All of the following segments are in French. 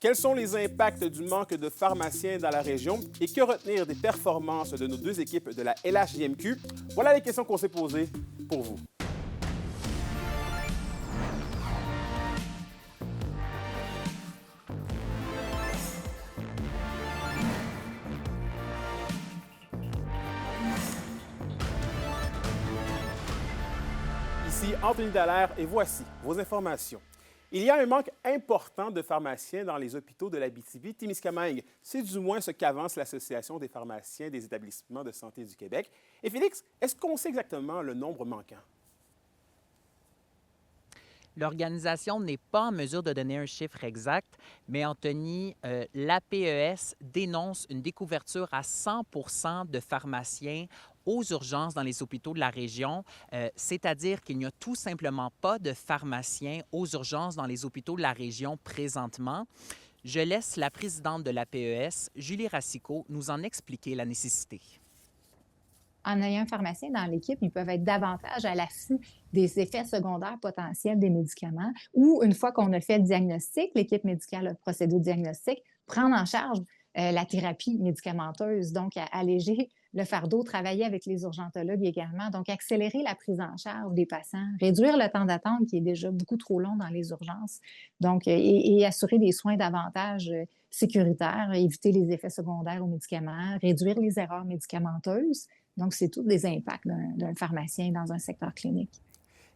Quels sont les impacts du manque de pharmaciens dans la région et que retenir des performances de nos deux équipes de la LHJMQ? Voilà les questions qu'on s'est posées pour vous. Ici Anthony Dallaire et voici vos informations. Il y a un manque important de pharmaciens dans les hôpitaux de l'Abitibi-Témiscamingue. C'est du moins ce qu'avance l'Association des pharmaciens des établissements de santé du Québec. Et Félix, est-ce qu'on sait exactement le nombre manquant? L'organisation n'est pas en mesure de donner un chiffre exact, mais Anthony, l'APES dénonce une découverture à 100 de pharmaciens aux urgences dans les hôpitaux de la région, c'est-à-dire qu'il n'y a tout simplement pas de pharmaciens aux urgences dans les hôpitaux de la région présentement. Je laisse la présidente de l'APES, Julie Racicot, nous en expliquer la nécessité. En ayant un pharmacien dans l'équipe, ils peuvent être davantage à l'affût des effets secondaires potentiels des médicaments ou, une fois qu'on a fait le diagnostic, l'équipe médicale a procédé au diagnostic, prendre en charge la thérapie médicamenteuse, donc alléger le fardeau, travailler avec les urgentologues également, donc accélérer la prise en charge des patients, réduire le temps d'attente qui est déjà beaucoup trop long dans les urgences, donc et assurer des soins davantage sécuritaires, éviter les effets secondaires aux médicaments, réduire les erreurs médicamenteuses. Donc, c'est tous des impacts d'un pharmacien dans un secteur clinique.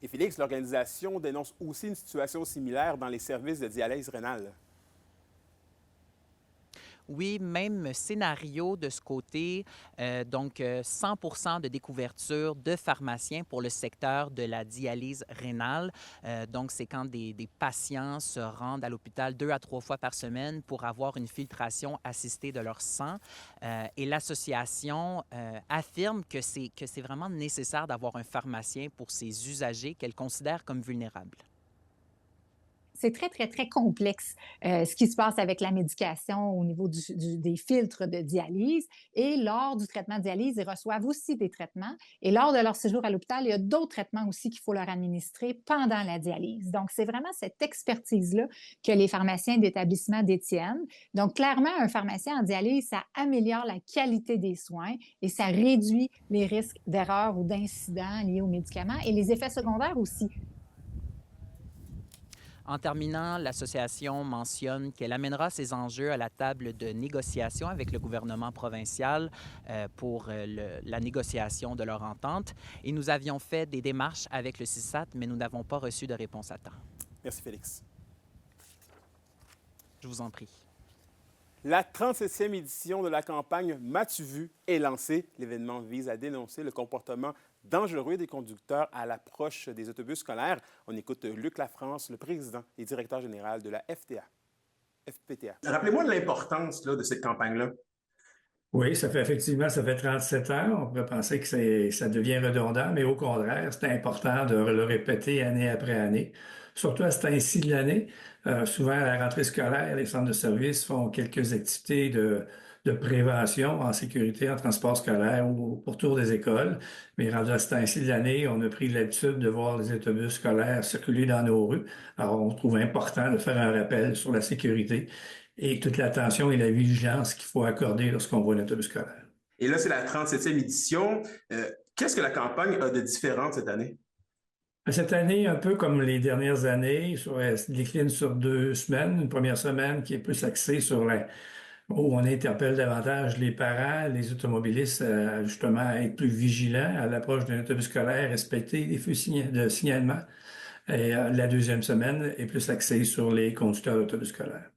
Et Félix, l'organisation dénonce aussi une situation similaire dans les services de dialyse rénale. Oui, même scénario de ce côté. Donc, 100 de découverture de pharmaciens pour le secteur de la dialyse rénale. Donc, c'est quand des patients se rendent à l'hôpital 2 à 3 fois par semaine pour avoir une filtration assistée de leur sang. Et l'association affirme que c'est vraiment nécessaire d'avoir un pharmacien pour ces usagers qu'elle considère comme vulnérables. C'est très, très, très complexe ce qui se passe avec la médication au niveau des filtres de dialyse. Et lors du traitement de dialyse, ils reçoivent aussi des traitements. Et lors de leur séjour à l'hôpital, il y a d'autres traitements aussi qu'il faut leur administrer pendant la dialyse. Donc, c'est vraiment cette expertise-là que les pharmaciens d'établissement détiennent. Donc, clairement, un pharmacien en dialyse, ça améliore la qualité des soins et ça réduit les risques d'erreurs ou d'incidents liés aux médicaments et les effets secondaires aussi. En terminant, l'association mentionne qu'elle amènera ces enjeux à la table de négociation avec le gouvernement provincial pour la négociation de leur entente. Et nous avions fait des démarches avec le CISAT, mais nous n'avons pas reçu de réponse à temps. Merci, Félix. Je vous en prie. La 37e édition de la campagne M'as-tu vu est lancée. L'événement vise à dénoncer le comportement dangereux des conducteurs à l'approche des autobus scolaires. On écoute Luc Lafrance, le président et directeur général de la FPTA. Rappelez-moi de l'importance de cette campagne-là. Oui, ça fait 37 ans. On pourrait penser que ça devient redondant, mais au contraire, c'est important de le répéter année après année, surtout à ce temps-ci de l'année. Souvent, à la rentrée scolaire, les centres de services font quelques activités de prévention en sécurité, en transport scolaire ou autour des écoles. Mais rendu à ce temps-ci de l'année, on a pris l'habitude de voir les autobus scolaires circuler dans nos rues. Alors, on trouve important de faire un rappel sur la sécurité et toute l'attention et la vigilance qu'il faut accorder lorsqu'on voit un autobus scolaire. Et là, c'est la 37e édition. Qu'est-ce que la campagne a de différent cette année? Cette année, un peu comme les dernières années, elle se décline sur 2 semaines. Une première semaine qui est plus axée sur où on interpelle davantage les parents, les automobilistes, justement, à être plus vigilants à l'approche d'un autobus scolaire, respecter les feux de signalement. Et la deuxième semaine est plus axée sur les conducteurs d'autobus scolaires.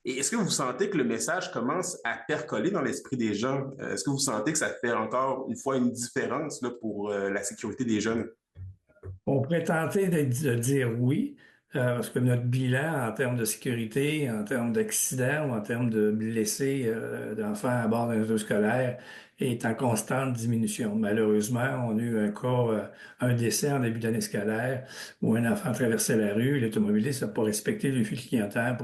Et est-ce que vous sentez que le message commence à percoler dans l'esprit des gens? Est-ce que vous sentez que ça fait encore une fois une différence pour la sécurité des jeunes? On pourrait tenter de dire oui, parce que notre bilan en termes de sécurité, en termes d'accidents ou en termes de blessés d'enfants à bord d'un auto scolaire est en constante diminution. Malheureusement, on a eu un décès en début d'année scolaire où un enfant traversait la rue, l'automobiliste n'a pas respecté le fil clignotant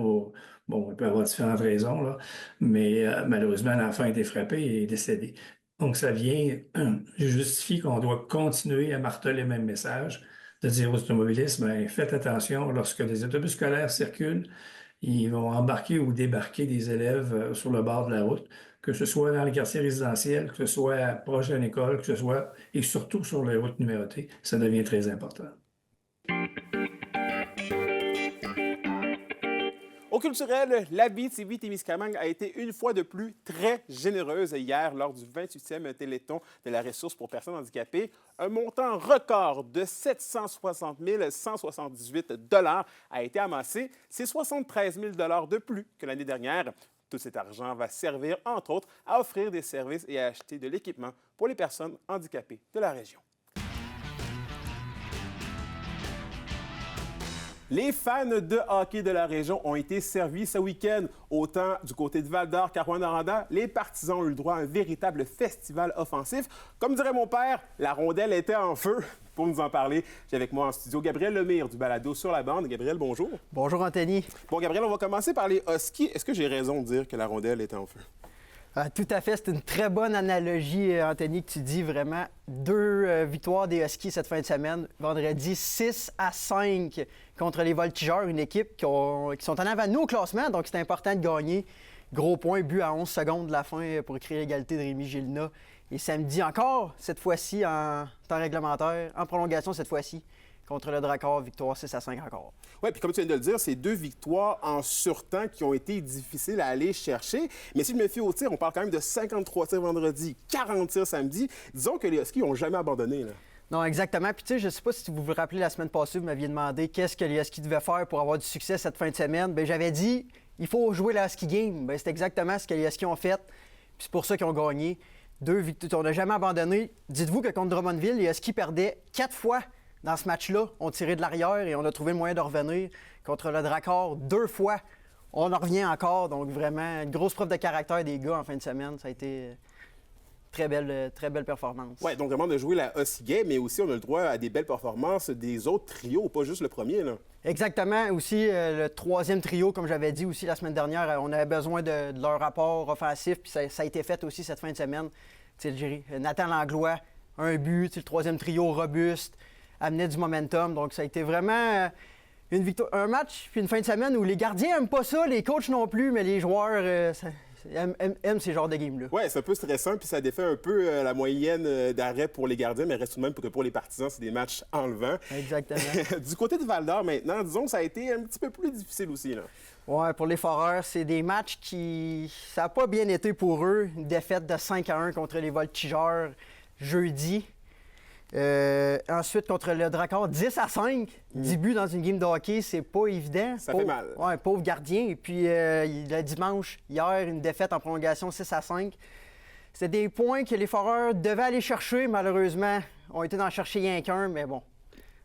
bon, il peut y avoir différentes raisons, là, mais malheureusement, l'enfant a été frappé et est décédé. Donc, ça vient justifier qu'on doit continuer à marteler le même message, de dire aux automobilistes, faites attention lorsque des autobus scolaires circulent, Ils vont embarquer ou débarquer des élèves sur le bord de la route, que ce soit dans les quartiers résidentiels, que ce soit proche d'une école, que ce soit, et surtout sur les routes numérotées. Ça devient très important. Au culturel, l'Abitibi-Témiscamingue a été une fois de plus très généreuse hier lors du 28e Téléthon de la ressource pour personnes handicapées. Un montant record de 760 178 $ a été amassé. C'est 73 000 $ de plus que l'année dernière. Tout cet argent va servir, entre autres, à offrir des services et à acheter de l'équipement pour les personnes handicapées de la région. Les fans de hockey de la région ont été servis ce week-end. Autant du côté de Val-d'Or qu'à Rouyn-Noranda, les partisans ont eu le droit à un véritable festival offensif. Comme dirait mon père, la rondelle était en feu. Pour nous en parler, j'ai avec moi en studio Gabriel Lemire du Balado sur la bande. Gabriel, bonjour. Bonjour, Anthony. Bon, Gabriel, on va commencer par les Huskies. Est-ce que j'ai raison de dire que la rondelle était en feu? Tout à fait. C'est une très bonne analogie, Anthony, que tu dis vraiment. 2 victoires des Huskies cette fin de semaine. Vendredi, 6-5 contre les Voltigeurs, une équipe qui sont en avant de nous au classement, donc c'est important de gagner. Gros point, but à 11 secondes de la fin pour créer l'égalité de Rémi Gélina. Et samedi encore, cette fois-ci en temps réglementaire, en prolongation cette fois-ci, contre le Drakkar, victoire 6-5 encore. Oui, puis comme tu viens de le dire, c'est 2 victoires en surtemps qui ont été difficiles à aller chercher. Mais si je me fie au tir, on parle quand même de 53 tirs vendredi, 40 tirs samedi. Disons que les Huskies n'ont jamais abandonné, là. Non, exactement. Puis tu sais, je ne sais pas si vous vous rappelez, la semaine passée, vous m'aviez demandé qu'est-ce que les Huskies devaient faire pour avoir du succès cette fin de semaine. Bien, j'avais dit, il faut jouer la Husky Game. Bien, c'est exactement ce que les Huskies ont fait. Puis c'est pour ça qu'ils ont gagné. 2 victoires. On n'a jamais abandonné. Dites-vous que contre Drummondville, les Huskies perdaient 4 fois. Dans ce match-là, on tirait de l'arrière et on a trouvé le moyen de revenir. Contre le Drakkar, 2 fois, on en revient encore. Donc vraiment, une grosse preuve de caractère des gars en fin de semaine. Ça a été très belle performance. Oui, donc vraiment de jouer la Husky Game, mais aussi on a le droit à des belles performances des autres trios, pas juste le premier, là. Exactement. Aussi, le 3e trio, comme j'avais dit aussi la semaine dernière, on avait besoin de leur rapport offensif, puis ça a été fait aussi cette fin de semaine. Tu sais, Nathan Langlois, un but, le 3e trio robuste, amenait du momentum. Donc, ça a été vraiment une victoire, un match puis une fin de semaine où les gardiens n'aiment pas ça, les coachs non plus, mais les joueurs aiment ces genres de games-là. Oui, c'est un peu stressant, puis ça défait un peu la moyenne d'arrêt pour les gardiens, mais reste tout de même que pour les partisans, c'est des matchs enlevants. Exactement. Du côté de Val-d'Or, maintenant, disons que ça a été un petit peu plus difficile aussi, là. Oui, pour les Foreurs, c'est des matchs qui... Ça n'a pas bien été pour eux. Une défaite de 5-1 contre les Voltigeurs jeudi. Ensuite, contre le Drakkar, 10-5. 10 buts dans une game de hockey, c'est pas évident. Ça fait mal. Ouais, pauvre gardien. Et puis, le dimanche, hier, une défaite en prolongation, 6-5. C'était des points que les Foreurs devaient aller chercher. Malheureusement, ont été d'en chercher rien qu'un, mais bon.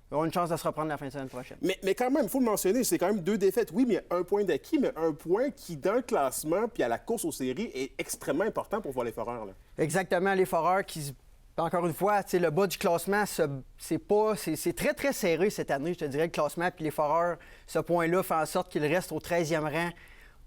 Ils auront une chance de se reprendre la fin de semaine prochaine. Mais quand même, il faut le mentionner, c'est quand même 2 défaites. Oui, mais un point d'acquis, mais un point qui, dans le classement puis à la course aux séries, est extrêmement important pour voir les Foreurs, là. Exactement, les Foreurs qui... Encore une fois, le bas du classement, c'est très, très serré cette année, je te dirais, le classement. Puis les Foreurs, ce point-là fait en sorte qu'ils restent au 13e rang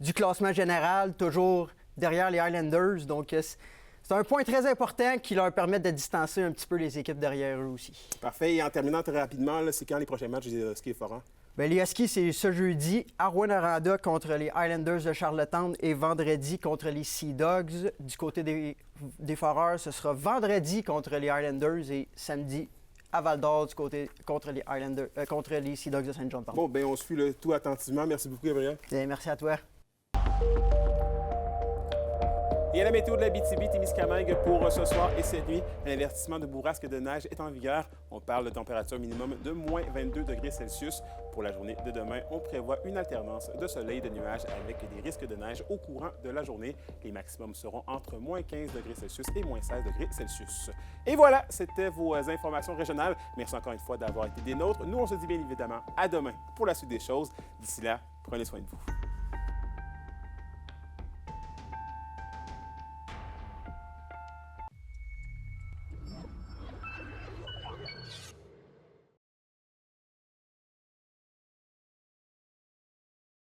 du classement général, toujours derrière les Highlanders. Donc, c'est un point très important qui leur permet de distancer un petit peu les équipes derrière eux aussi. Parfait. Et en terminant très rapidement, là, c'est quand les prochains matchs des Huskies et Foreurs? Bien, les Huskies, c'est ce jeudi à Rouyn-Noranda contre les Highlanders de Charlottetown et vendredi contre les Sea Dogs. Du côté des Foreurs, ce sera vendredi contre les Highlanders et samedi à Val-d'Or contre les Sea Dogs de Saint-John. Bon, bien, on suit le tout attentivement. Merci beaucoup, Gabriel. Bien, merci à toi. Et à la météo de l'Abitibi-Témiscamingue pour ce soir et cette nuit, un avertissement de bourrasque de neige est en vigueur. On parle de température minimum de moins 22 degrés Celsius. Pour la journée de demain, on prévoit une alternance de soleil et de nuages avec des risques de neige au courant de la journée. Les maximums seront entre moins 15 degrés Celsius et moins 16 degrés Celsius. Et voilà, c'était vos informations régionales. Merci encore une fois d'avoir été des nôtres. Nous, on se dit bien évidemment à demain pour la suite des choses. D'ici là, prenez soin de vous.